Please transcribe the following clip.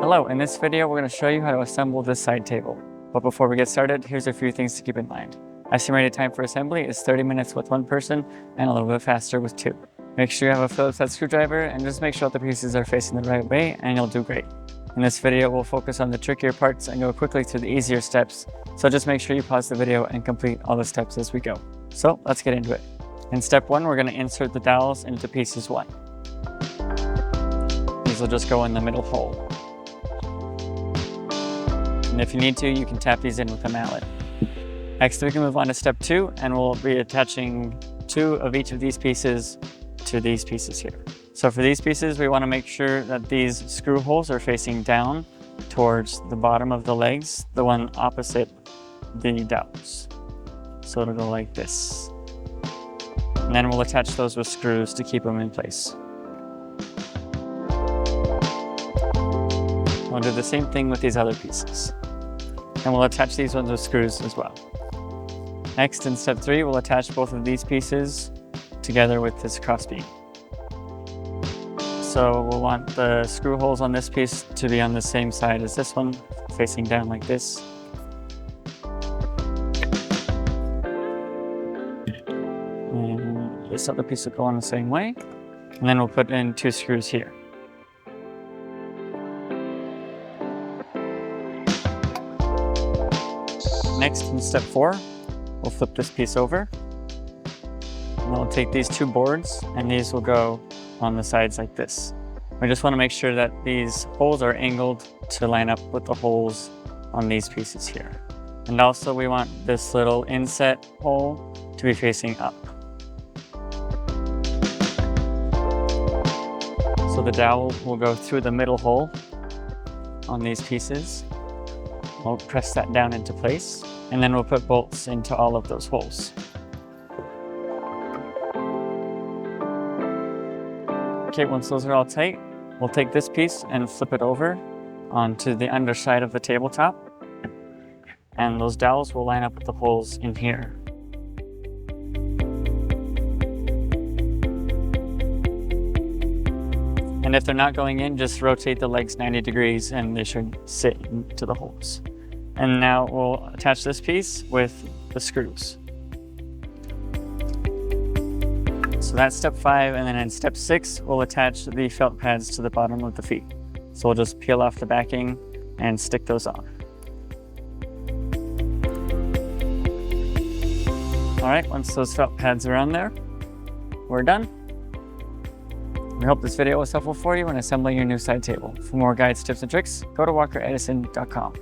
Hello, in this video we're going to show you how to assemble this side table. But before we get started, here's a few things to keep in mind. Estimated time for assembly is 30 minutes with one person and a little bit faster with two. Make sure you have a Phillips head screwdriver and just make sure the pieces are facing the right way and you'll do great. In this video we'll focus on the trickier parts and go quickly through the easier steps, so just make sure you pause the video and complete all the steps as we go. So let's get into it. In step 1 we're going to insert the dowels into pieces 1. These will just go in the middle hole. And if you need to, you can tap these in with a mallet. Next, we can move on to step 2, and we'll be attaching 2 of each of these pieces to these pieces here. So for these pieces, we want to make sure that these screw holes are facing down towards the bottom of the legs, the one opposite the dowels. So it'll go like this. And then we'll attach those with screws to keep them in place. We'll do the same thing with these other pieces. And we'll attach these ones with screws as well. Next, in step 3, we'll attach both of these pieces together with this crossbeam. So we'll want the screw holes on this piece to be on the same side as this one, facing down like this. And this other piece will go on the same way. And then we'll put in 2 screws here. Next, in step 4, we'll flip this piece over. And we'll take these 2 boards, and these will go on the sides like this. We just want to make sure that these holes are angled to line up with the holes on these pieces here. And also we want this little inset hole to be facing up. So the dowel will go through the middle hole on these pieces. We'll press that down into place, and then we'll put bolts into all of those holes. Okay, once those are all tight, we'll take this piece and flip it over onto the underside of the tabletop, and those dowels will line up with the holes in here. And if they're not going in, just rotate the legs 90 degrees and they should sit into the holes. And now we'll attach this piece with the screws. So that's step 5, and then in step 6, we'll attach the felt pads to the bottom of the feet. So we'll just peel off the backing and stick those on. All right, once those felt pads are on there, we're done. We hope this video was helpful for you in assembling your new side table. For more guides, tips, and tricks, go to walkeredison.com.